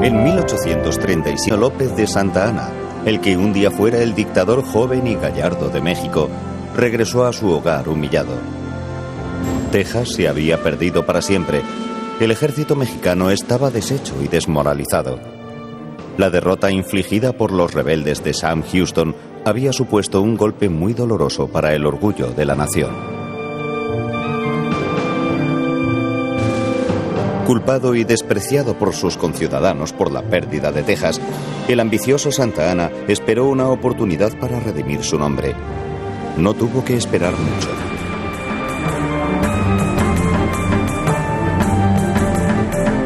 En 1835, López de Santa Anna, el que un día fuera el dictador joven y gallardo de México, regresó a su hogar humillado. Texas se había perdido para siempre. El ejército mexicano estaba deshecho y desmoralizado. La derrota infligida por los rebeldes de Sam Houston había supuesto un golpe muy doloroso para el orgullo de la nación. Culpado y despreciado por sus conciudadanos por la pérdida de Texas, el ambicioso Santa Anna esperó una oportunidad para redimir su nombre. No tuvo que esperar mucho.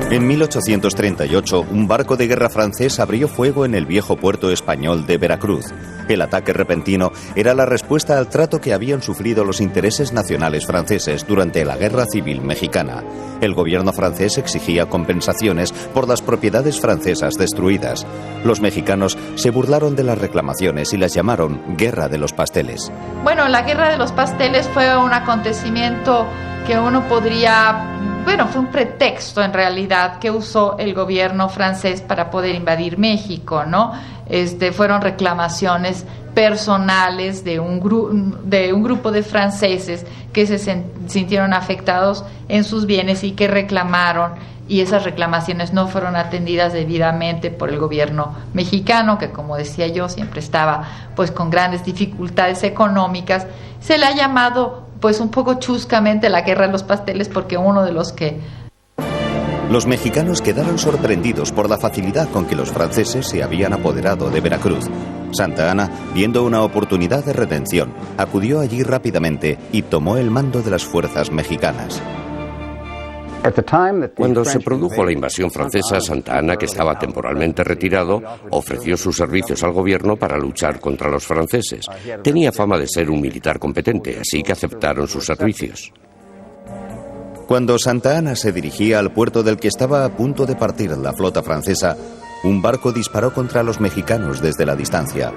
En 1838, un barco de guerra francés abrió fuego en el viejo puerto español de Veracruz. El ataque repentino era la respuesta al trato que habían sufrido los intereses nacionales franceses durante la Guerra Civil Mexicana. El gobierno francés exigía compensaciones por las propiedades francesas destruidas. Los mexicanos se burlaron de las reclamaciones y las llamaron Guerra de los Pasteles. Bueno, la Guerra de los Pasteles fue un acontecimiento que uno podría... Bueno, fue un pretexto en realidad que usó el gobierno francés para poder invadir México, ¿no? Fueron reclamaciones personales de un grupo de franceses que se sintieron afectados en sus bienes y que reclamaron, y esas reclamaciones no fueron atendidas debidamente por el gobierno mexicano, que, como decía yo, siempre estaba pues con grandes dificultades económicas. Se le ha llamado pues un poco chuscamente la Guerra de los Pasteles, porque uno de los que... Los mexicanos quedaron sorprendidos por la facilidad con que los franceses se habían apoderado de Veracruz. Santa Anna, viendo una oportunidad de redención, acudió allí rápidamente y tomó el mando de las fuerzas mexicanas. Cuando se produjo la invasión francesa, Santa Anna, que estaba temporalmente retirado, ofreció sus servicios al gobierno para luchar contra los franceses. Tenía fama de ser un militar competente, así que aceptaron sus servicios. Cuando Santa Anna se dirigía al puerto del que estaba a punto de partir la flota francesa, un barco disparó contra los mexicanos desde la distancia.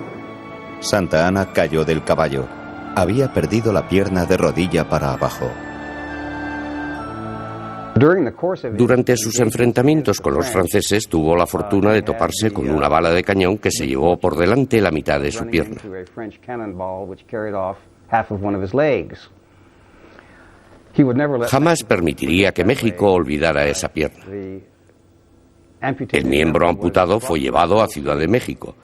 Santa Anna cayó del caballo. Había perdido la pierna de rodilla para abajo. Durante sus enfrentamientos con los franceses tuvo la fortuna de toparse con una bala de cañón que se llevó por delante la mitad de su pierna. Jamás permitiría que México olvidara esa pierna. El miembro amputado fue llevado a Ciudad de México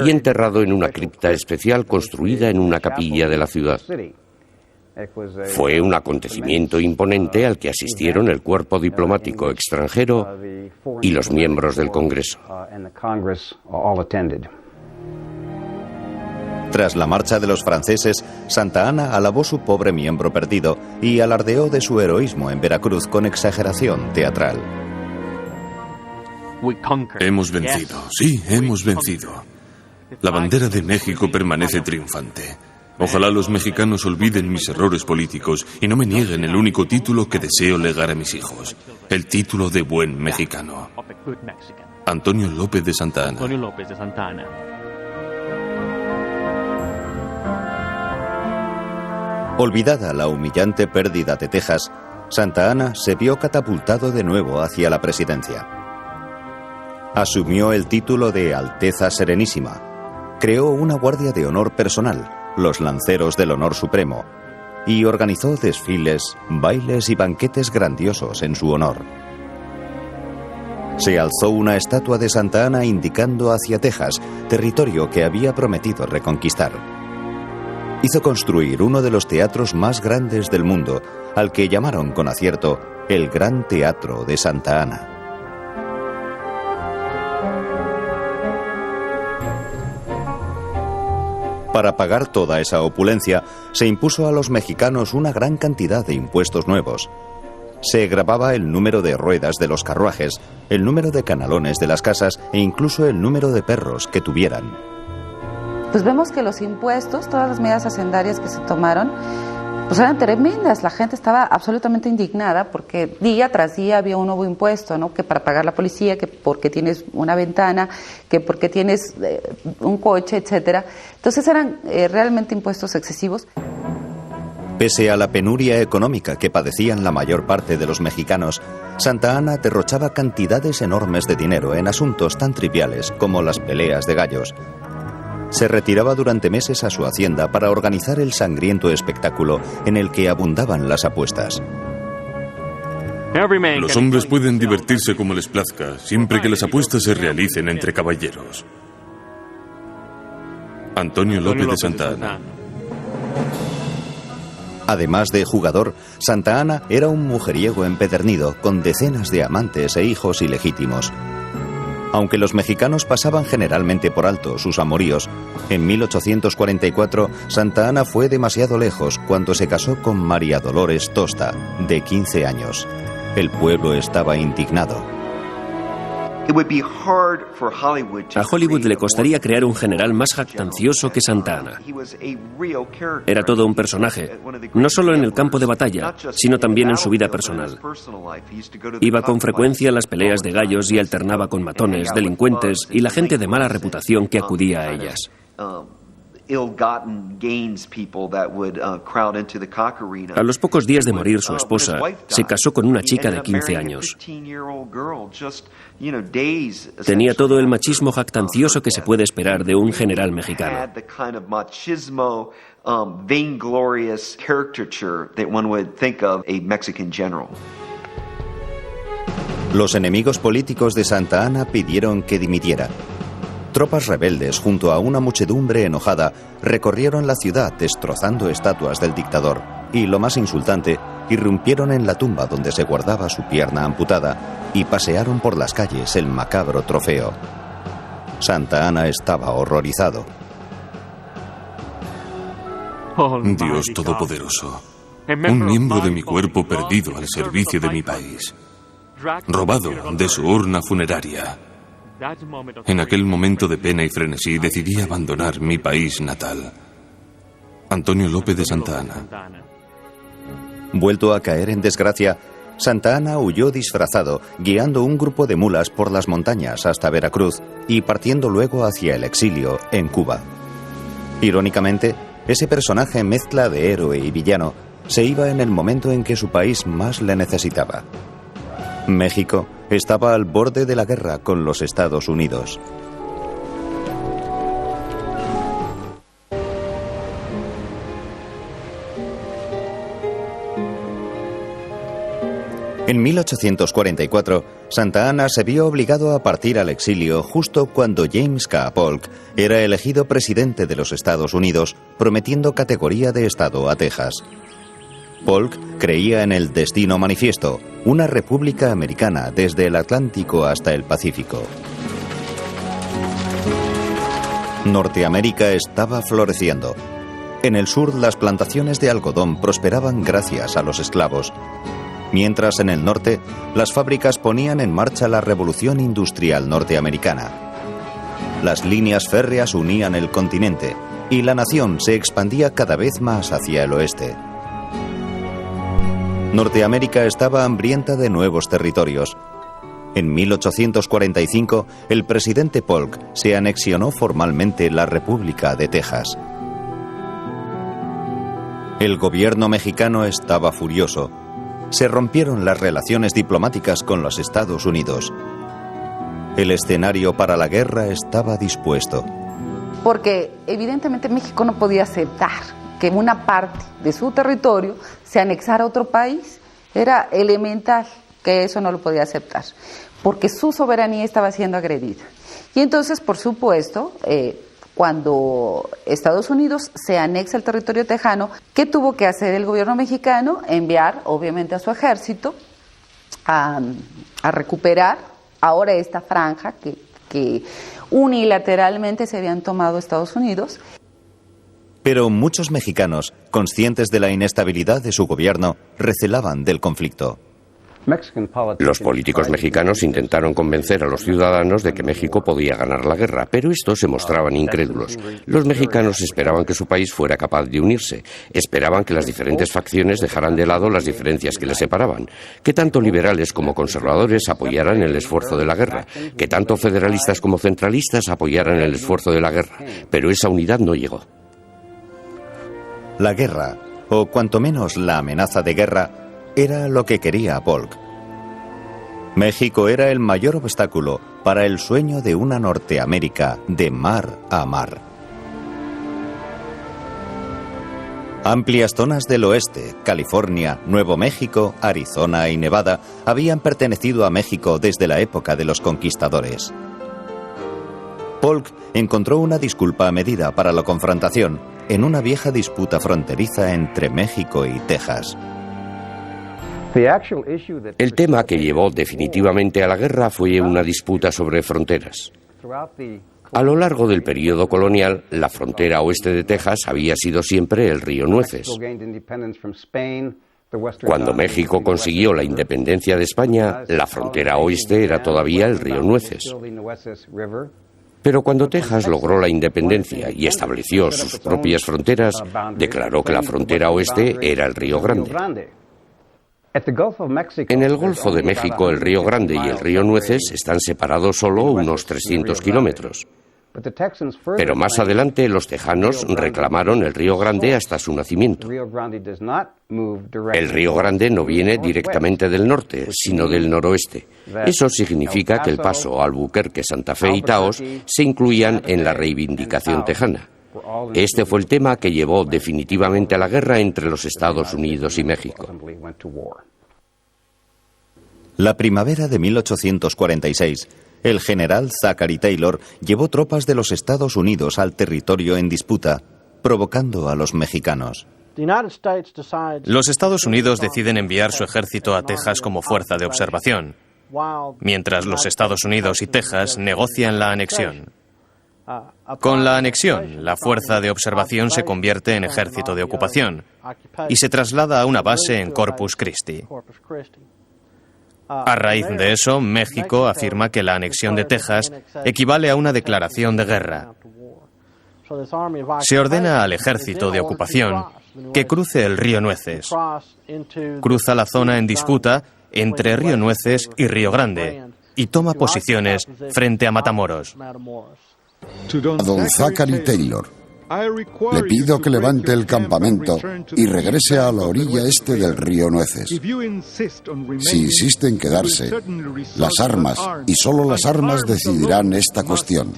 y enterrado en una cripta especial construida en una capilla de la ciudad. Fue un acontecimiento imponente al que asistieron el cuerpo diplomático extranjero y los miembros del Congreso. Tras la marcha de los franceses, Santa Anna alabó su pobre miembro perdido y alardeó de su heroísmo en Veracruz con exageración teatral. Hemos vencido, sí, hemos vencido. La bandera de México permanece triunfante. Ojalá los mexicanos olviden mis errores políticos y no me nieguen el único título que deseo legar a mis hijos, el título de buen mexicano. Antonio López de Santa Anna. Olvidada la humillante pérdida de Texas, Santa Anna se vio catapultado de nuevo hacia la presidencia. Asumió el título de Alteza Serenísima, creó una guardia de honor personal, los Lanceros del Honor Supremo, y organizó desfiles, bailes y banquetes grandiosos en su honor. Se alzó una estatua de Santa Anna indicando hacia Texas, territorio que había prometido reconquistar. Hizo construir uno de los teatros más grandes del mundo, al que llamaron con acierto el Gran Teatro de Santa Anna. Para pagar toda esa opulencia, se impuso a los mexicanos una gran cantidad de impuestos nuevos. Se gravaba el número de ruedas de los carruajes, el número de canalones de las casas e incluso el número de perros que tuvieran. Pues vemos que los impuestos, todas las medidas hacendarias que se tomaron, pues eran tremendas. La gente estaba absolutamente indignada porque día tras día había un nuevo impuesto, ¿no? Que para pagar la policía, que porque tienes una ventana, que porque tienes un coche, etcétera. Entonces eran realmente impuestos excesivos. Pese a la penuria económica que padecían la mayor parte de los mexicanos, Santa Anna derrochaba cantidades enormes de dinero en asuntos tan triviales como las peleas de gallos. Se retiraba durante meses a su hacienda para organizar el sangriento espectáculo en el que abundaban las apuestas. Los hombres pueden divertirse como les plazca, siempre que las apuestas se realicen entre caballeros. Antonio López de Santa Anna. Además de jugador, Santa Anna era un mujeriego empedernido con decenas de amantes e hijos ilegítimos. Aunque los mexicanos pasaban generalmente por alto sus amoríos, en 1844 Santa Anna fue demasiado lejos cuando se casó con María Dolores Tosta, de 15 años. El pueblo estaba indignado. A Hollywood le costaría crear un general más jactancioso que Santa Anna. Era todo un personaje, no solo en el campo de batalla, sino también en su vida personal. Iba con frecuencia a las peleas de gallos y alternaba con matones, delincuentes y la gente de mala reputación que acudía a ellas. A los pocos días de morir su esposa, se casó con una chica de 15 años. Tenía todo el machismo jactancioso que se puede esperar de un general mexicano. Los enemigos políticos de Santa Anna pidieron que dimitiera. Tropas rebeldes, junto a una muchedumbre enojada, recorrieron la ciudad destrozando estatuas del dictador y, lo más insultante, irrumpieron en la tumba donde se guardaba su pierna amputada y pasearon por las calles el macabro trofeo. Santa Anna estaba horrorizado. Dios Todopoderoso, un miembro de mi cuerpo perdido al servicio de mi país, robado de su urna funeraria. En aquel momento de pena y frenesí decidí abandonar mi país natal. Antonio López de Santa Anna. Vuelto a caer en desgracia, Santa Anna huyó disfrazado, guiando un grupo de mulas por las montañas hasta Veracruz y partiendo luego hacia el exilio en Cuba. Irónicamente, ese personaje mezcla de héroe y villano se iba en el momento en que su país más le necesitaba. México estaba al borde de la guerra con los Estados Unidos. En 1844, Santa Anna se vio obligado a partir al exilio justo cuando James K. Polk era elegido presidente de los Estados Unidos, prometiendo categoría de estado a Texas. Polk creía en el destino manifiesto, una república americana desde el Atlántico hasta el Pacífico. Norteamérica estaba floreciendo. En el sur, las plantaciones de algodón prosperaban gracias a los esclavos, mientras en el norte, las fábricas ponían en marcha la revolución industrial norteamericana. Las líneas férreas unían el continente y la nación se expandía cada vez más hacia el oeste. Norteamérica estaba hambrienta de nuevos territorios. En 1845, el presidente Polk se anexionó formalmente la República de Texas. El gobierno mexicano estaba furioso. Se rompieron las relaciones diplomáticas con los Estados Unidos. El escenario para la guerra estaba dispuesto. Porque evidentemente México no podía aceptar que una parte de su territorio se anexara a otro país. Era elemental que eso no lo podía aceptar, porque su soberanía estaba siendo agredida. Y entonces, por supuesto, cuando Estados Unidos se anexa el territorio tejano, ¿qué tuvo que hacer el gobierno mexicano? Enviar, obviamente, a su ejército a recuperar ahora esta franja que unilateralmente se habían tomado Estados Unidos. Pero muchos mexicanos, conscientes de la inestabilidad de su gobierno, recelaban del conflicto. Los políticos mexicanos intentaron convencer a los ciudadanos de que México podía ganar la guerra, pero estos se mostraban incrédulos. Los mexicanos esperaban que su país fuera capaz de unirse, esperaban que las diferentes facciones dejaran de lado las diferencias que les separaban, que tanto liberales como conservadores apoyaran el esfuerzo de la guerra, que tanto federalistas como centralistas apoyaran el esfuerzo de la guerra, pero esa unidad no llegó. La guerra o cuanto menos la amenaza de guerra, era lo que quería Polk. México era el mayor obstáculo para el sueño de una Norteamérica de mar a mar. Amplias zonas del oeste, California, Nuevo México, Arizona y Nevada, habían pertenecido a México desde la época de los conquistadores. Polk encontró una disculpa a medida para la confrontación en una vieja disputa fronteriza entre México y Texas. El tema que llevó definitivamente a la guerra fue una disputa sobre fronteras. A lo largo del período colonial, la frontera oeste de Texas había sido siempre el río Nueces. Cuando México consiguió la independencia de España, la frontera oeste era todavía el río Nueces. Pero cuando Texas logró la independencia y estableció sus propias fronteras, declaró que la frontera oeste era el río Grande. En el Golfo de México, el río Grande y el río Nueces están separados solo unos 300 kilómetros. Pero más adelante los tejanos reclamaron el río Grande hasta su nacimiento. El río Grande no viene directamente del norte, sino del noroeste. Eso significa que El Paso, Albuquerque, Santa Fe y Taos se incluían en la reivindicación tejana. Este fue el tema que llevó definitivamente a la guerra entre los Estados Unidos y México. La primavera de 1846, el general Zachary Taylor llevó tropas de los Estados Unidos al territorio en disputa, provocando a los mexicanos. Los Estados Unidos deciden enviar su ejército a Texas como fuerza de observación, mientras los Estados Unidos y Texas negocian la anexión. Con la anexión, la fuerza de observación se convierte en ejército de ocupación y se traslada a una base en Corpus Christi. A raíz de eso, México afirma que la anexión de Texas equivale a una declaración de guerra. Se ordena al ejército de ocupación que cruce el río Nueces. Cruza la zona en disputa entre río Nueces y río Grande y toma posiciones frente a Matamoros. A don Zachary Taylor, le pido que levante el campamento y regrese a la orilla este del río Nueces. Si insiste en quedarse, las armas y solo las armas decidirán esta cuestión.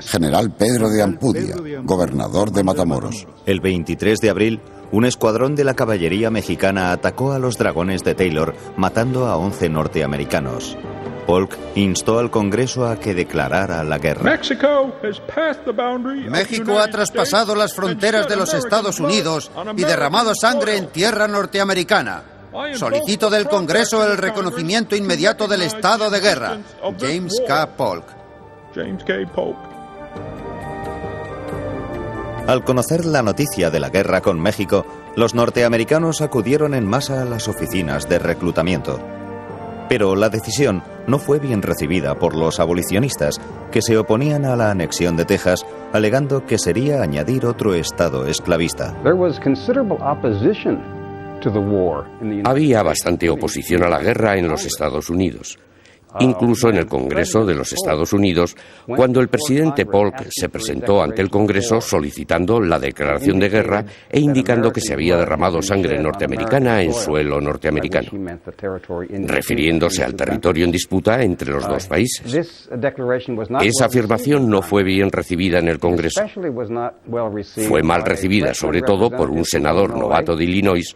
General Pedro de Ampudia, gobernador de Matamoros. El 23 de abril, un escuadrón de la caballería mexicana atacó a los dragones de Taylor, matando a 11 norteamericanos. Polk instó al Congreso a que declarara la guerra. México ha traspasado las fronteras de los Estados Unidos y derramado sangre en tierra norteamericana. Solicito del Congreso el reconocimiento inmediato del estado de guerra. James K. Polk. Al conocer la noticia de la guerra con México, los norteamericanos acudieron en masa a las oficinas de reclutamiento. Pero la decisión no fue bien recibida por los abolicionistas, que se oponían a la anexión de Texas, alegando que sería añadir otro estado esclavista. Había bastante oposición a la guerra en los Estados Unidos. Incluso en el Congreso de los Estados Unidos, cuando el presidente Polk se presentó ante el Congreso solicitando la declaración de guerra e indicando que se había derramado sangre norteamericana en suelo norteamericano, refiriéndose al territorio en disputa entre los dos países. Esa afirmación no fue bien recibida en el Congreso. Fue mal recibida, sobre todo, por un senador novato de Illinois,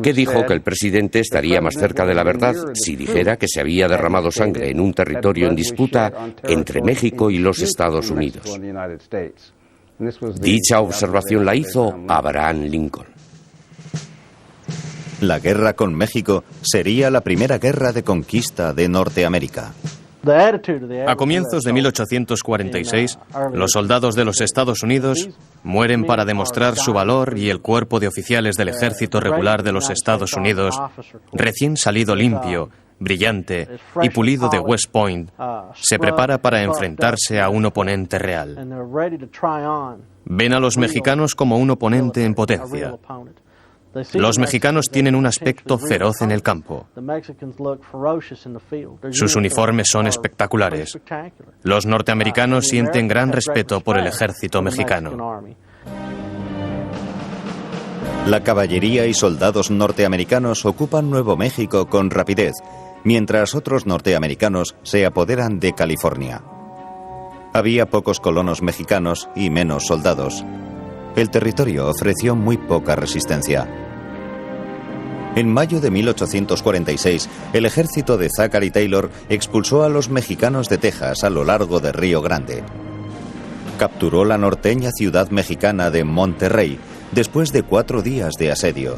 que dijo que el presidente estaría más cerca de la verdad si dijera que se había derramado sangre en un territorio en disputa entre México y los Estados Unidos. Dicha observación la hizo Abraham Lincoln. La guerra con México sería la primera guerra de conquista de Norteamérica. A comienzos de 1846, los soldados de los Estados Unidos mueren para demostrar su valor y el cuerpo de oficiales del ejército regular de los Estados Unidos, recién salido limpio, brillante y pulido de West Point, se prepara para enfrentarse a un oponente real. Ven a los mexicanos como un oponente en potencia. Los mexicanos tienen un aspecto feroz en el campo. Sus uniformes son espectaculares. Los norteamericanos sienten gran respeto por el ejército mexicano. La caballería y soldados norteamericanos ocupan Nuevo México con rapidez, mientras otros norteamericanos se apoderan de California. Había pocos colonos mexicanos y menos soldados. El territorio ofreció muy poca resistencia. En mayo de 1846, el ejército de Zachary Taylor expulsó a los mexicanos de Texas a lo largo de Río Grande. Capturó la norteña ciudad mexicana de Monterrey después de 4 días de asedio.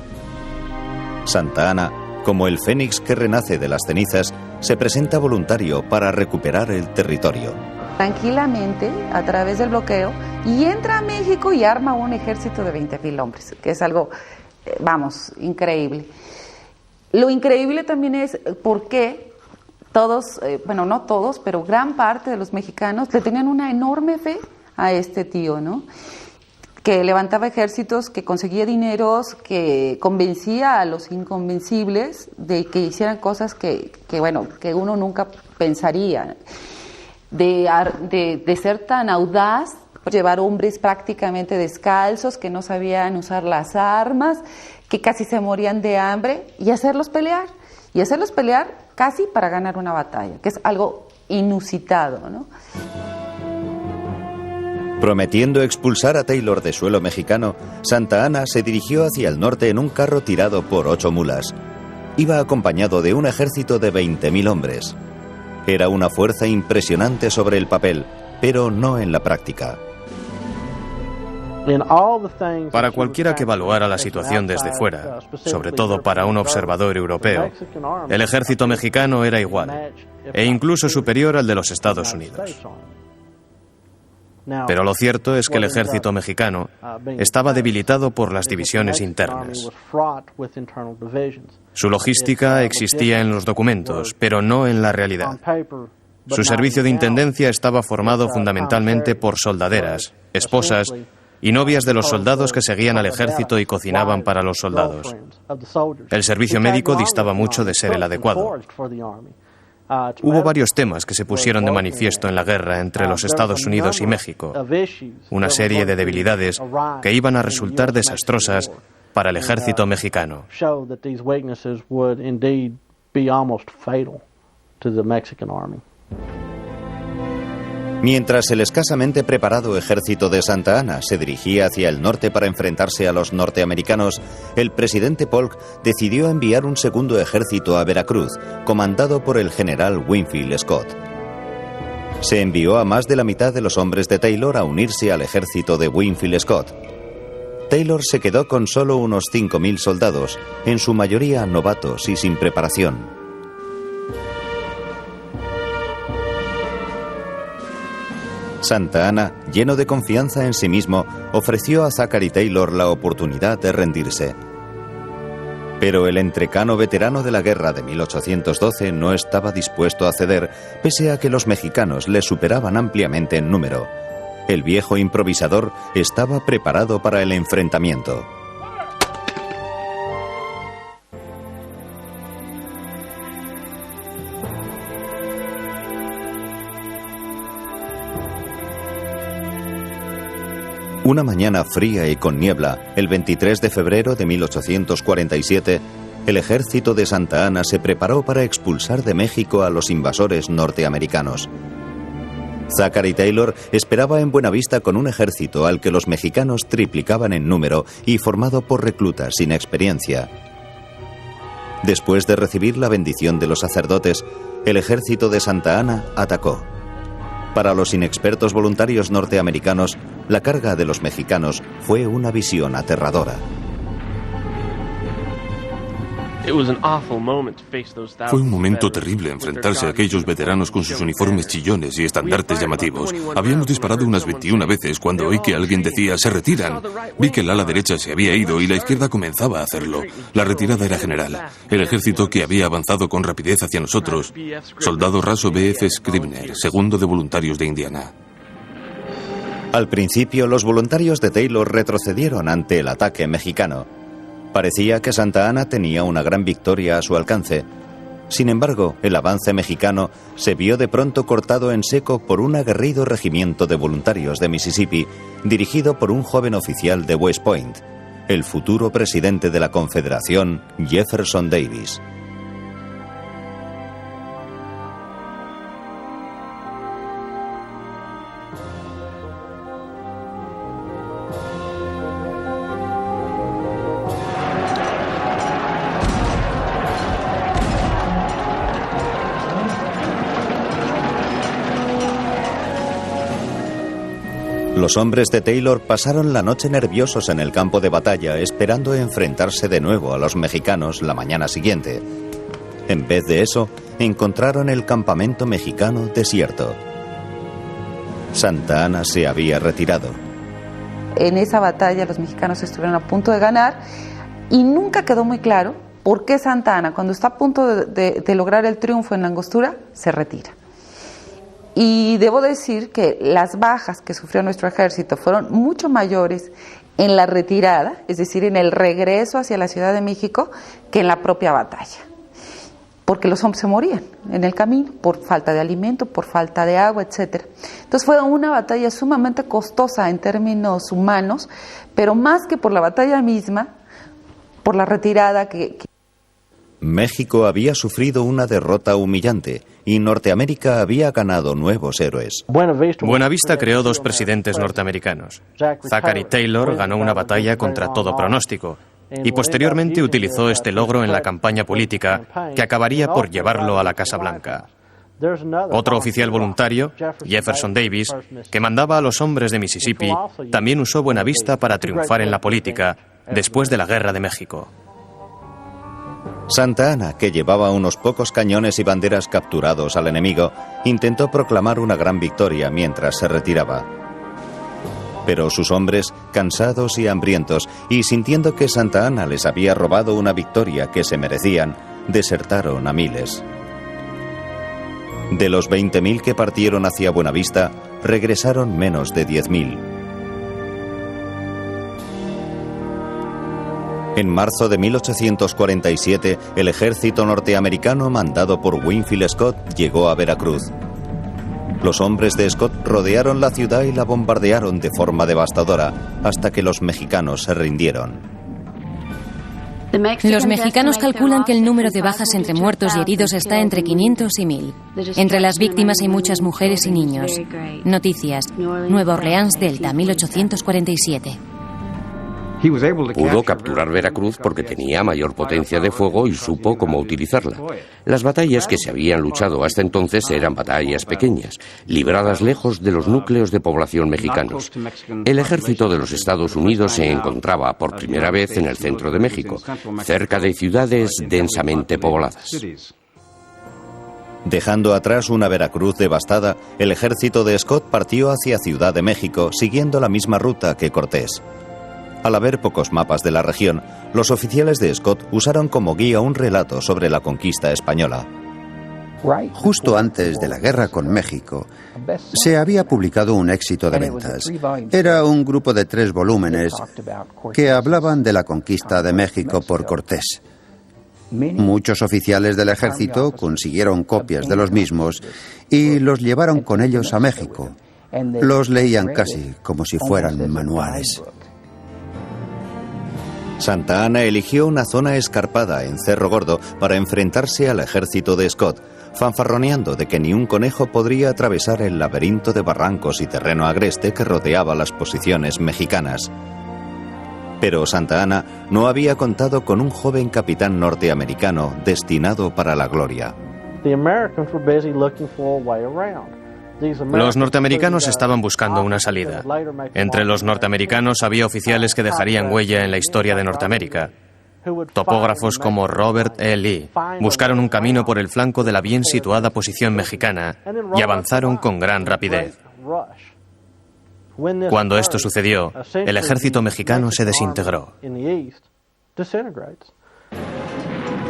Santa Anna, como el fénix que renace de las cenizas, se presenta voluntario para recuperar el territorio. Tranquilamente, a través del bloqueo, y entra a México y arma un ejército de 20,000 hombres, que es algo, increíble. Lo increíble también es por qué todos, no todos, pero gran parte de los mexicanos le tenían una enorme fe a este tío, ¿no? Que levantaba ejércitos, que conseguía dineros, que convencía a los inconvencibles de que hicieran cosas que uno nunca pensaría. De ser tan audaz, llevar hombres prácticamente descalzos, que no sabían usar las armas, que casi se morían de hambre, y hacerlos pelear casi para ganar una batalla, que es algo inusitado, ¿no? Prometiendo expulsar a Taylor de suelo mexicano, Santa Anna se dirigió hacia el norte en un carro tirado por 8 mulas. Iba acompañado de un ejército de 20,000 hombres. Era una fuerza impresionante sobre el papel, pero no en la práctica. Para cualquiera que evaluara la situación desde fuera, sobre todo para un observador europeo, el ejército mexicano era igual, e incluso superior al de los Estados Unidos. Pero lo cierto es que el ejército mexicano estaba debilitado por las divisiones internas. Su logística existía en los documentos, pero no en la realidad. Su servicio de intendencia estaba formado fundamentalmente por soldaderas, esposas y novias de los soldados que seguían al ejército y cocinaban para los soldados. El servicio médico distaba mucho de ser el adecuado. Hubo varios temas que se pusieron de manifiesto en la guerra entre los Estados Unidos y México, una serie de debilidades que iban a resultar desastrosas para el ejército mexicano. Mientras el escasamente preparado ejército de Santa Anna se dirigía hacia el norte para enfrentarse a los norteamericanos, el presidente Polk decidió enviar un segundo ejército a Veracruz, comandado por el general Winfield Scott. Se envió a más de la mitad de los hombres de Taylor a unirse al ejército de Winfield Scott. Taylor se quedó con solo unos 5,000 soldados, en su mayoría novatos y sin preparación. Santa Anna, lleno de confianza en sí mismo, ofreció a Zachary Taylor la oportunidad de rendirse. Pero el entrecano veterano de la guerra de 1812 no estaba dispuesto a ceder, pese a que los mexicanos le superaban ampliamente en número. El viejo improvisador estaba preparado para el enfrentamiento. Una mañana fría y con niebla, el 23 de febrero de 1847, el ejército de Santa Anna se preparó para expulsar de México a los invasores norteamericanos. Zachary Taylor esperaba en Buenavista con un ejército al que los mexicanos triplicaban en número y formado por reclutas sin experiencia. Después de recibir la bendición de los sacerdotes, el ejército de Santa Anna atacó. Para los inexpertos voluntarios norteamericanos, la carga de los mexicanos fue una visión aterradora. Fue un momento terrible enfrentarse a aquellos veteranos con sus uniformes chillones y estandartes llamativos. Habíamos disparado unas 21 veces cuando oí que alguien decía «¡Se retiran!». Vi que el ala derecha se había ido y la izquierda comenzaba a hacerlo. La retirada era general. El ejército que había avanzado con rapidez hacia nosotros. Soldado raso B.F. Scribner, segundo de voluntarios de Indiana. Al principio, los voluntarios de Taylor retrocedieron ante el ataque mexicano. Parecía que Santa Anna tenía una gran victoria a su alcance. Sin embargo, el avance mexicano se vio de pronto cortado en seco por un aguerrido regimiento de voluntarios de Mississippi, dirigido por un joven oficial de West Point. el futuro presidente de la Confederación, Jefferson Davis. Los hombres de Taylor pasaron la noche nerviosos en el campo de batalla, esperando enfrentarse de nuevo a los mexicanos la mañana siguiente. En vez de eso, encontraron el campamento mexicano desierto. Santa Anna se había retirado. En esa batalla los mexicanos estuvieron a punto de ganar y nunca quedó muy claro por qué Santa Anna, cuando está a punto de lograr el triunfo en la Angostura, se retira. Y debo decir que las bajas que sufrió nuestro ejército fueron mucho mayores en la retirada, es decir, en el regreso hacia la Ciudad de México, que en la propia batalla. Porque los hombres se morían en el camino por falta de alimento, por falta de agua, etc. Entonces fue una batalla sumamente costosa en términos humanos, pero más que por la batalla misma, por la retirada que... México había sufrido una derrota humillante y Norteamérica había ganado nuevos héroes. Buenavista creó 2 presidentes norteamericanos. Zachary Taylor ganó una batalla contra todo pronóstico y posteriormente utilizó este logro en la campaña política que acabaría por llevarlo a la Casa Blanca. Otro oficial voluntario, Jefferson Davis, que mandaba a los hombres de Mississippi, también usó Buenavista para triunfar en la política después de la Guerra de México. Santa Anna, que llevaba unos pocos cañones y banderas capturados al enemigo, intentó proclamar una gran victoria mientras se retiraba. Pero sus hombres, cansados y hambrientos, y sintiendo que Santa Anna les había robado una victoria que se merecían, desertaron a miles. De los 20.000 que partieron hacia Buenavista, regresaron menos de 10.000. En marzo de 1847, el ejército norteamericano mandado por Winfield Scott llegó a Veracruz. Los hombres de Scott rodearon la ciudad y la bombardearon de forma devastadora hasta que los mexicanos se rindieron. Los mexicanos calculan que el número de bajas entre muertos y heridos está entre 500 y 1000. Entre las víctimas hay muchas mujeres y niños. Noticias. Nueva Orleans, Delta, 1847. Pudo capturar Veracruz porque tenía mayor potencia de fuego y supo cómo utilizarla. Las batallas que se habían luchado hasta entonces eran batallas pequeñas, libradas lejos de los núcleos de población mexicanos. El ejército de los Estados Unidos se encontraba por primera vez en el centro de México, cerca de ciudades densamente pobladas. Dejando atrás una Veracruz devastada, el ejército de Scott partió hacia Ciudad de México siguiendo la misma ruta que Cortés. Al haber pocos mapas de la región, los oficiales de Scott usaron como guía un relato sobre la conquista española. Justo antes de la guerra con México, se había publicado un éxito de ventas. Era un grupo de 3 volúmenes que hablaban de la conquista de México por Cortés. Muchos oficiales del ejército consiguieron copias de los mismos y los llevaron con ellos a México. Los leían casi como si fueran manuales. Santa Anna eligió una zona escarpada en Cerro Gordo para enfrentarse al ejército de Scott, fanfarroneando de que ni un conejo podría atravesar el laberinto de barrancos y terreno agreste que rodeaba las posiciones mexicanas. Pero Santa Anna no había contado con un joven capitán norteamericano destinado para la gloria. Los norteamericanos estaban buscando una salida. Entre los norteamericanos había oficiales que dejarían huella en la historia de Norteamérica. Topógrafos como Robert E. Lee buscaron un camino por el flanco de la bien situada posición mexicana y avanzaron con gran rapidez. Cuando esto sucedió, el ejército mexicano se desintegró.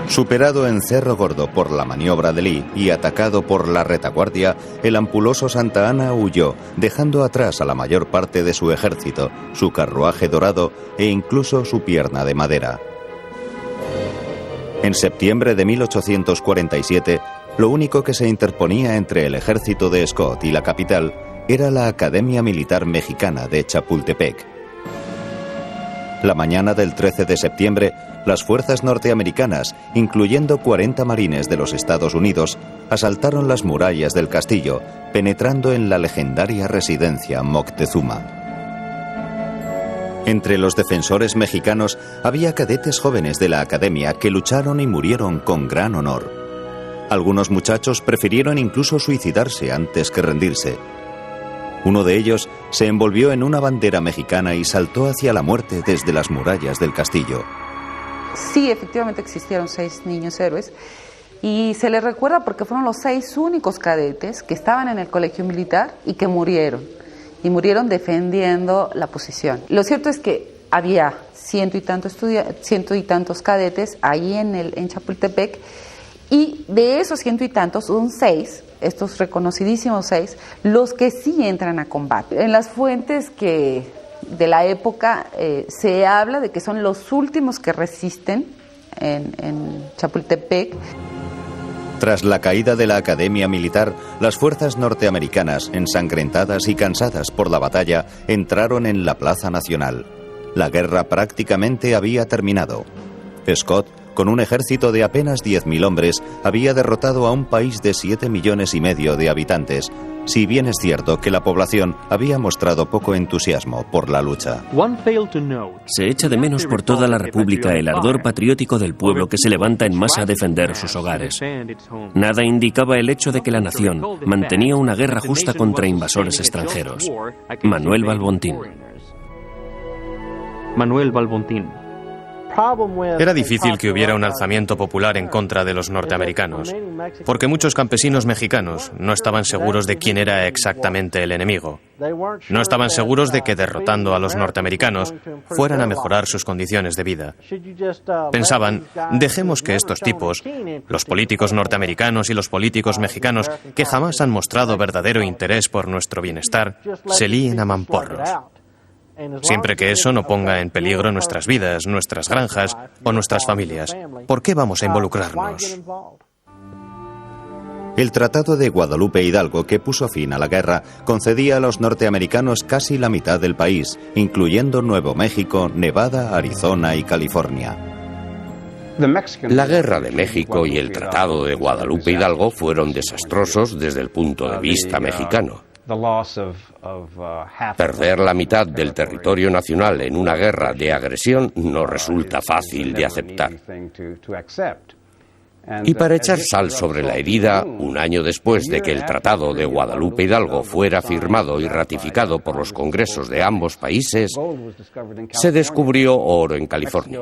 Superado en Cerro Gordo por la maniobra de Lee y atacado por la retaguardia, el ampuloso Santa Anna huyó, dejando atrás a la mayor parte de su ejército, su carruaje dorado e incluso su pierna de madera. En septiembre de 1847, lo único que se interponía entre el ejército de Scott y la capital era la Academia Militar Mexicana de Chapultepec. La mañana del 13 de septiembre, las fuerzas norteamericanas, incluyendo 40 marines de los Estados Unidos, asaltaron las murallas del castillo, penetrando en la legendaria residencia Moctezuma. Entre los defensores mexicanos había cadetes jóvenes de la academia que lucharon y murieron con gran honor. Algunos muchachos prefirieron incluso suicidarse antes que rendirse. Uno de ellos se envolvió en una bandera mexicana y saltó hacia la muerte desde las murallas del castillo. Sí, efectivamente existieron 6 niños héroes y se les recuerda porque fueron los 6 únicos cadetes que estaban en el colegio militar y que murieron. Y murieron defendiendo la posición. Lo cierto es que había ciento y tantos cadetes ahí en Chapultepec, y de esos ciento y tantos son 6, estos reconocidísimos 6, los que sí entran a combate. En las fuentes de la época se habla de que son los últimos que resisten en Chapultepec. Tras la caída de la Academia Militar, las fuerzas norteamericanas, ensangrentadas y cansadas por la batalla, entraron en la Plaza Nacional. La guerra prácticamente había terminado. Scott, con un ejército de apenas 10.000 hombres, había derrotado a un país de 7,5 millones de habitantes, si bien es cierto que la población había mostrado poco entusiasmo por la lucha. Se echa de menos por toda la República el ardor patriótico del pueblo que se levanta en masa a defender sus hogares. Nada indicaba el hecho de que la nación mantenía una guerra justa contra invasores extranjeros. Manuel Balbontín. Era difícil que hubiera un alzamiento popular en contra de los norteamericanos, porque muchos campesinos mexicanos no estaban seguros de quién era exactamente el enemigo. No estaban seguros de que derrotando a los norteamericanos fueran a mejorar sus condiciones de vida. Pensaban, dejemos que estos tipos, los políticos norteamericanos y los políticos mexicanos, que jamás han mostrado verdadero interés por nuestro bienestar, se líen a mamporros. Siempre que eso no ponga en peligro nuestras vidas, nuestras granjas o nuestras familias, ¿por qué vamos a involucrarnos? El Tratado de Guadalupe Hidalgo, que puso fin a la guerra, concedía a los norteamericanos casi la mitad del país, incluyendo Nuevo México, Nevada, Arizona y California. La Guerra de México y el Tratado de Guadalupe Hidalgo fueron desastrosos desde el punto de vista mexicano. Perder la mitad del territorio nacional en una guerra de agresión no resulta fácil de aceptar. Y para echar sal sobre la herida, un año después de que el Tratado de Guadalupe Hidalgo fuera firmado y ratificado por los congresos de ambos países, se descubrió oro en California.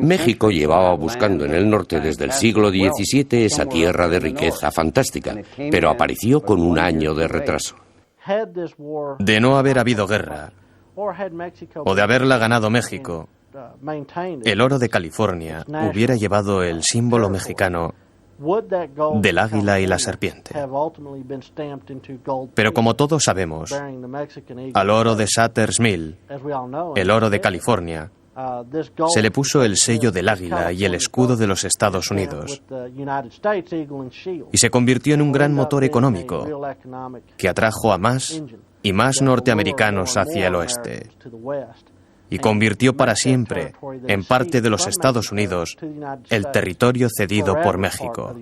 México llevaba buscando en el norte desde el siglo XVII esa tierra de riqueza fantástica, pero apareció con un año de retraso. De no haber habido guerra, o de haberla ganado México, el oro de California hubiera llevado el símbolo mexicano del águila y la serpiente. Pero como todos sabemos, al oro de Sutter's Mill, el oro de California, se le puso el sello del águila y el escudo de los Estados Unidos, y se convirtió en un gran motor económico que atrajo a más y más norteamericanos hacia el oeste, y convirtió para siempre en parte de los Estados Unidos el territorio cedido por México.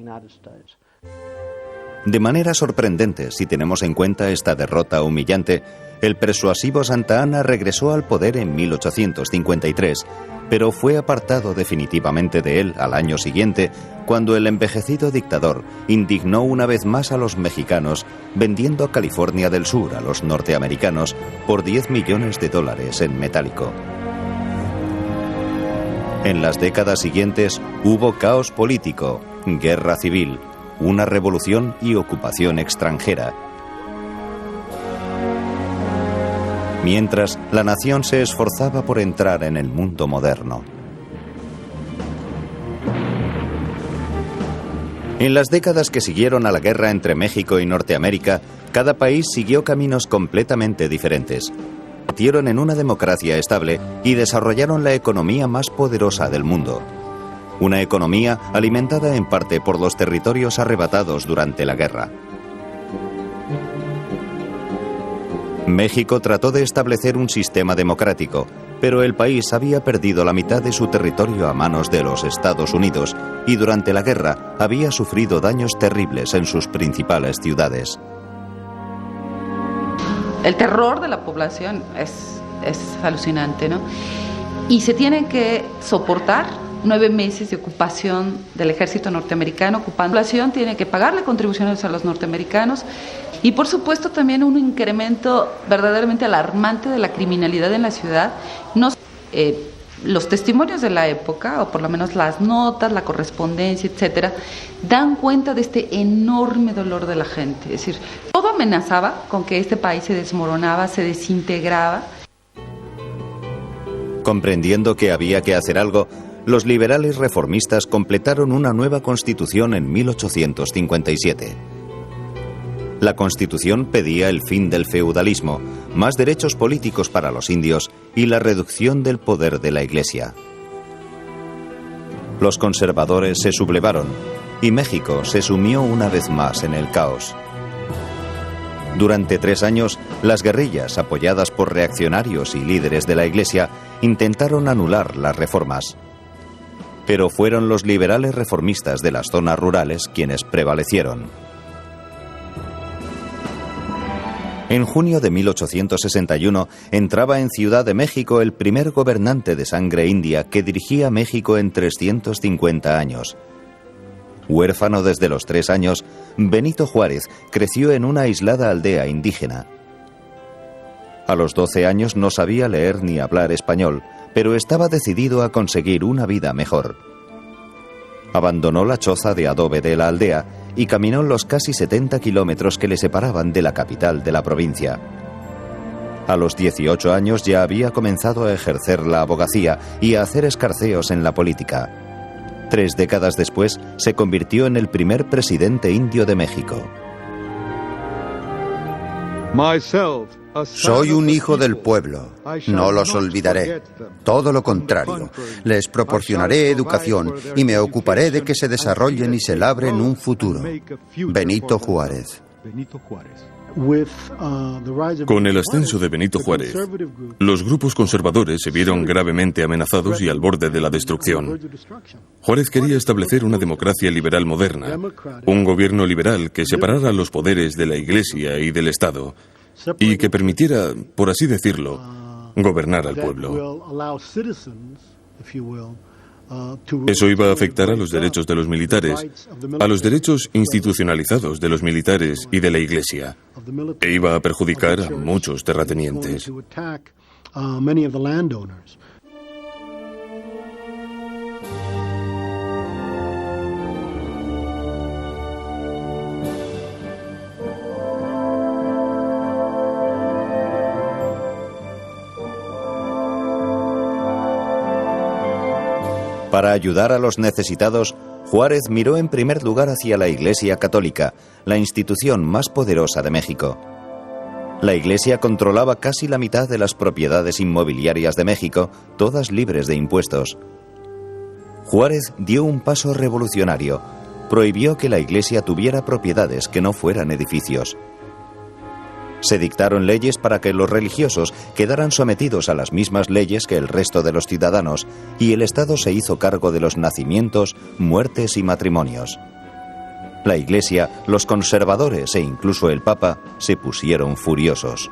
De manera sorprendente, si tenemos en cuenta esta derrota humillante, el persuasivo Santa Anna regresó al poder en 1853, pero fue apartado definitivamente de él al año siguiente, cuando el envejecido dictador indignó una vez más a los mexicanos, vendiendo California del Sur a los norteamericanos por $10 millones en metálico. En las décadas siguientes hubo caos político, guerra civil, una revolución y ocupación extranjera. Mientras, la nación se esforzaba por entrar en el mundo moderno. En las décadas que siguieron a la guerra entre México y Norteamérica, cada país siguió caminos completamente diferentes. Batieron en una democracia estable y desarrollaron la economía más poderosa del mundo. Una economía alimentada en parte por los territorios arrebatados durante la guerra. México trató de establecer un sistema democrático, Pero el país había perdido la mitad de su territorio a manos de los Estados Unidos y durante la guerra había sufrido daños terribles en sus principales ciudades. El terror de la población es alucinante, ¿no? Y se tienen que soportar 9 meses de ocupación del ejército norteamericano ocupando. La población tiene que pagarle contribuciones a los norteamericanos y por supuesto también un incremento verdaderamente alarmante de la criminalidad en la ciudad. Los testimonios de la época, o por lo menos las notas, la correspondencia, etcétera, dan cuenta de este enorme dolor de la gente. Es decir, todo amenazaba con que este país se desmoronaba, se desintegraba. Comprendiendo que había que hacer algo, los liberales reformistas completaron una nueva constitución en 1857. La constitución pedía el fin del feudalismo, más derechos políticos para los indios y la reducción del poder de la Iglesia. Los conservadores se sublevaron y México se sumió una vez más en el caos. Durante 3 años, las guerrillas, apoyadas por reaccionarios y líderes de la Iglesia, intentaron anular las reformas. Pero fueron los liberales reformistas de las zonas rurales quienes prevalecieron. En junio de 1861 entraba en Ciudad de México el primer gobernante de sangre india que dirigía México en 350 años. Huérfano desde los 3 años, Benito Juárez creció en una aislada aldea indígena. A los 12 años no sabía leer ni hablar español, pero estaba decidido a conseguir una vida mejor. Abandonó la choza de adobe de la aldea y caminó los casi 70 kilómetros que le separaban de la capital de la provincia. A los 18 años ya había comenzado a ejercer la abogacía y a hacer escarceos en la política. 3 décadas después se convirtió en el primer presidente indio de México. Soy un hijo del pueblo, no los olvidaré. Todo lo contrario, les proporcionaré educación y me ocuparé de que se desarrollen y se labren un futuro. Benito Juárez. Con el ascenso de Benito Juárez, los grupos conservadores se vieron gravemente amenazados y al borde de la destrucción. Juárez quería establecer una democracia liberal moderna, un gobierno liberal que separara los poderes de la Iglesia y del Estado y que permitiera, por así decirlo, gobernar al pueblo. Eso iba a afectar a los derechos de los militares, a los derechos institucionalizados de los militares y de la Iglesia, e iba a perjudicar a muchos terratenientes. Para ayudar a los necesitados, Juárez miró en primer lugar hacia la Iglesia Católica, la institución más poderosa de México. La Iglesia controlaba casi la mitad de las propiedades inmobiliarias de México, todas libres de impuestos. Juárez dio un paso revolucionario. Prohibió que la Iglesia tuviera propiedades que no fueran edificios. Se dictaron leyes para que los religiosos quedaran sometidos a las mismas leyes que el resto de los ciudadanos, y el Estado se hizo cargo de los nacimientos, muertes y matrimonios. La Iglesia, los conservadores e incluso el Papa se pusieron furiosos.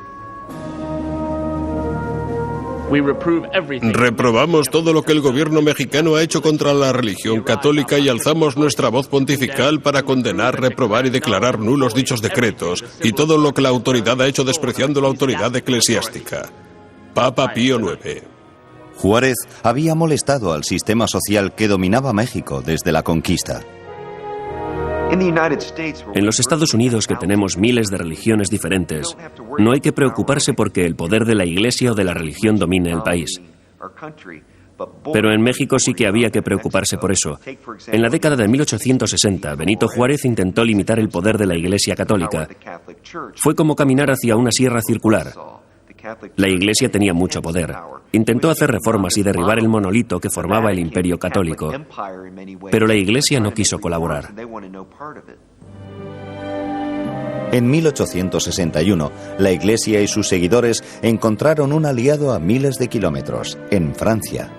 Reprobamos todo lo que el gobierno mexicano ha hecho contra la religión católica y alzamos nuestra voz pontifical para condenar, reprobar y declarar nulos dichos decretos y todo lo que la autoridad ha hecho despreciando la autoridad eclesiástica. Papa Pío IX. Juárez había molestado al sistema social que dominaba México desde la conquista. En los Estados Unidos, que tenemos miles de religiones diferentes, no hay que preocuparse porque el poder de la Iglesia o de la religión domine el país. Pero en México sí que había que preocuparse por eso. En la década de 1860, Benito Juárez intentó limitar el poder de la Iglesia católica. Fue como caminar hacia una sierra circular. La Iglesia tenía mucho poder. Intentó hacer reformas y derribar el monolito que formaba el Imperio Católico. Pero la Iglesia no quiso colaborar. En 1861, la Iglesia y sus seguidores encontraron un aliado a miles de kilómetros, en Francia.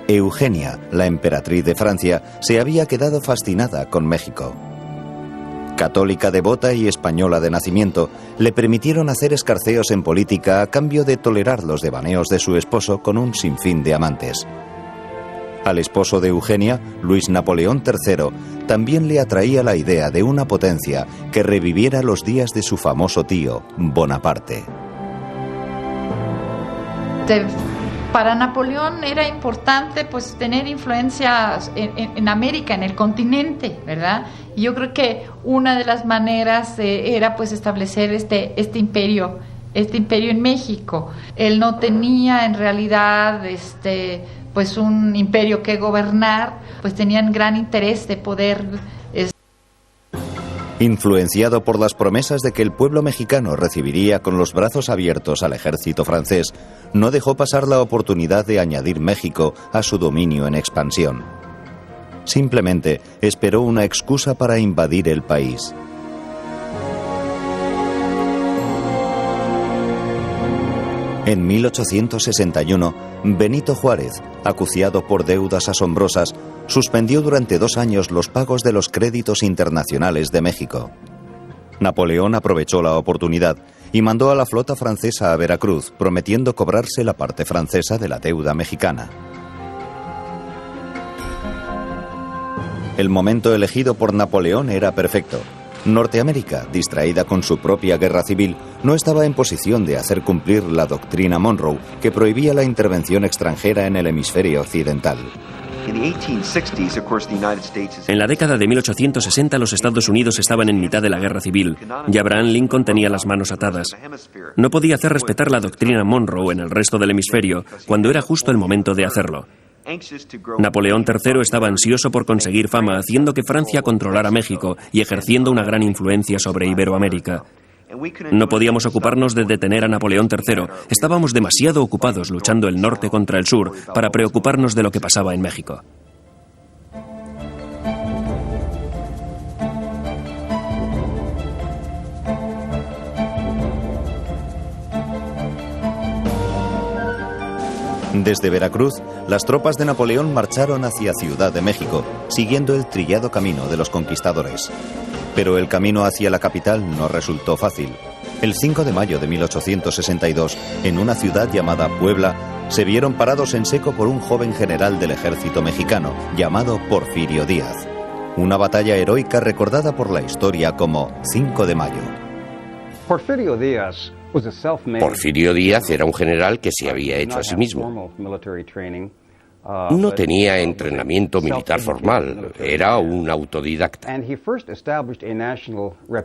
Eugenia, la emperatriz de Francia, se había quedado fascinada con México. Católica devota y española de nacimiento, le permitieron hacer escarceos en política a cambio de tolerar los devaneos de su esposo con un sinfín de amantes. Al esposo de Eugenia, Luis Napoleón III, también le atraía la idea de una potencia que reviviera los días de su famoso tío, Bonaparte. Para Napoleón era importante pues tener influencia en América, en el continente, ¿verdad? Y yo creo que una de las maneras era pues establecer este imperio en México. Él no tenía en realidad pues un imperio que gobernar, pues tenían gran interés de poder. Influenciado por las promesas de que el pueblo mexicano recibiría con los brazos abiertos al ejército francés, no dejó pasar la oportunidad de añadir México a su dominio en expansión. Simplemente esperó una excusa para invadir el país. En 1861, Benito Juárez, acuciado por deudas asombrosas, suspendió durante 2 años los pagos de los créditos internacionales de México. Napoleón aprovechó la oportunidad y mandó a la flota francesa a Veracruz, prometiendo cobrarse la parte francesa de la deuda mexicana. El momento elegido por Napoleón era perfecto. Norteamérica, distraída con su propia guerra civil, no estaba en posición de hacer cumplir la doctrina Monroe, que prohibía la intervención extranjera en el hemisferio occidental. En la década de 1860 los Estados Unidos estaban en mitad de la guerra civil y Abraham Lincoln tenía las manos atadas. No podía hacer respetar la doctrina Monroe en el resto del hemisferio cuando era justo el momento de hacerlo. Napoleón III estaba ansioso por conseguir fama, haciendo que Francia controlara México y ejerciendo una gran influencia sobre Iberoamérica. No podíamos ocuparnos de detener a Napoleón III. Estábamos demasiado ocupados luchando el norte contra el sur para preocuparnos de lo que pasaba en México. Desde Veracruz, las tropas de Napoleón marcharon hacia Ciudad de México, siguiendo el trillado camino de los conquistadores. Pero el camino hacia la capital no resultó fácil. El 5 de mayo de 1862, en una ciudad llamada Puebla, se vieron parados en seco por un joven general del ejército mexicano, llamado Porfirio Díaz. Una batalla heroica recordada por la historia como 5 de mayo. Porfirio Díaz era un general que se había hecho a sí mismo. No tenía entrenamiento militar formal, era un autodidacta.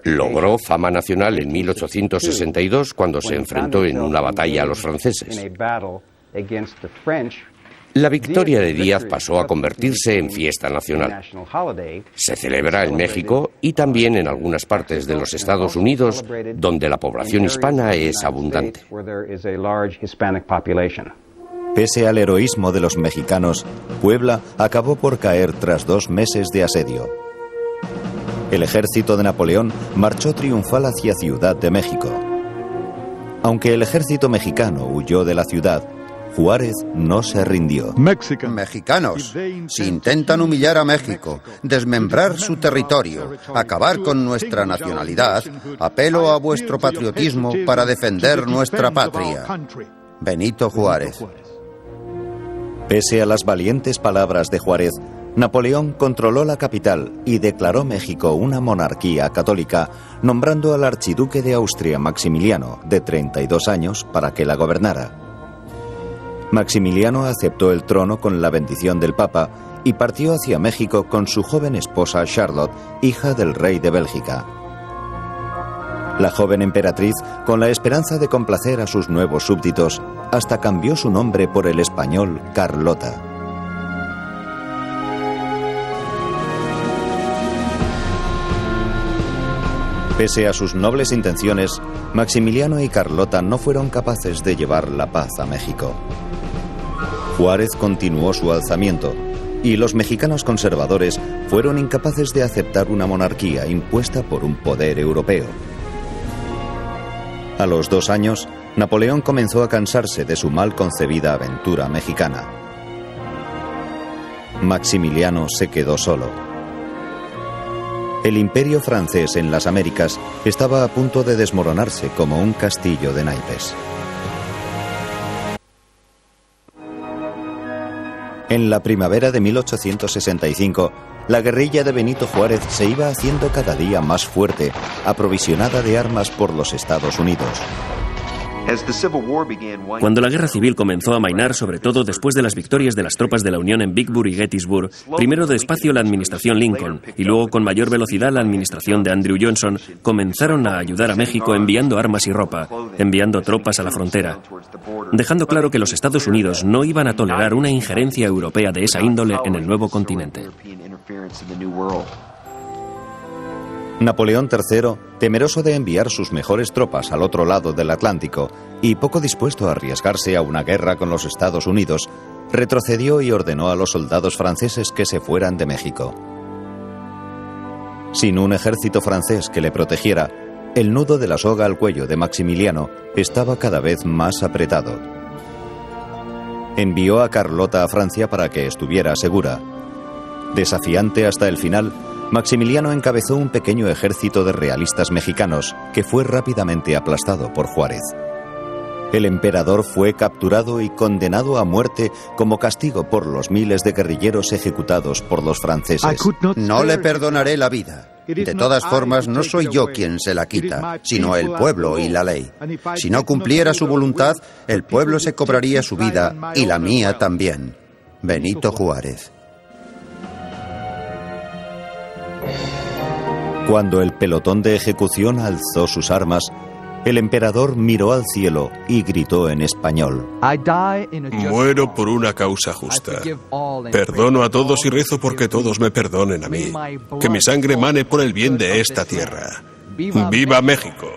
Logró fama nacional en 1862 cuando se enfrentó en una batalla a los franceses. La victoria de Díaz pasó a convertirse en fiesta nacional. Se celebra en México y también en algunas partes de los Estados Unidos, donde la población hispana es abundante. Pese al heroísmo de los mexicanos, Puebla acabó por caer tras 2 meses de asedio. El ejército de Napoleón marchó triunfal hacia Ciudad de México. Aunque el ejército mexicano huyó de la ciudad, Juárez no se rindió. Mexicanos, si intentan humillar a México, desmembrar su territorio, acabar con nuestra nacionalidad, apelo a vuestro patriotismo para defender nuestra patria. Benito Juárez. Pese a las valientes palabras de Juárez, Napoleón controló la capital y declaró México una monarquía católica, nombrando al archiduque de Austria, Maximiliano, de 32 años, para que la gobernara. Maximiliano aceptó el trono con la bendición del Papa y partió hacia México con su joven esposa Charlotte, hija del rey de Bélgica. La joven emperatriz, con la esperanza de complacer a sus nuevos súbditos, hasta cambió su nombre por el español Carlota. Pese a sus nobles intenciones, Maximiliano y Carlota no fueron capaces de llevar la paz a México. Juárez continuó su alzamiento. y los mexicanos conservadores fueron incapaces de aceptar una monarquía impuesta por un poder europeo. A los 2 años, Napoleón comenzó a cansarse de su mal concebida aventura mexicana. Maximiliano se quedó solo. El imperio francés en las Américas estaba a punto de desmoronarse como un castillo de naipes. En la primavera de 1865, la guerrilla de Benito Juárez se iba haciendo cada día más fuerte, aprovisionada de armas por los Estados Unidos. Cuando la guerra civil comenzó a amainar, sobre todo después de las victorias de las tropas de la Unión en Vicksburg y Gettysburg, primero despacio la administración Lincoln y luego con mayor velocidad la administración de Andrew Johnson, comenzaron a ayudar a México enviando armas y ropa, enviando tropas a la frontera, dejando claro que los Estados Unidos no iban a tolerar una injerencia europea de esa índole en el nuevo continente. Napoleón III, temeroso de enviar sus mejores tropas al otro lado del Atlántico y poco dispuesto a arriesgarse a una guerra con los Estados Unidos, retrocedió y ordenó a los soldados franceses que se fueran de México. Sin un ejército francés que le protegiera, el nudo de la soga al cuello de Maximiliano estaba cada vez más apretado. Envió a Carlota a Francia para que estuviera segura. Desafiante hasta el final, Maximiliano encabezó un pequeño ejército de realistas mexicanos que fue rápidamente aplastado por Juárez. El emperador fue capturado y condenado a muerte como castigo por los miles de guerrilleros ejecutados por los franceses. No le perdonaré la vida. De todas formas, no soy yo quien se la quita, sino el pueblo y la ley. Si no cumpliera su voluntad, el pueblo se cobraría su vida y la mía también. Benito Juárez. Cuando el pelotón de ejecución alzó sus armas, el emperador miró al cielo y gritó en español: Muero por una causa justa. Perdono a todos y rezo porque todos me perdonen a mí. Que mi sangre mane por el bien de esta tierra. ¡Viva México!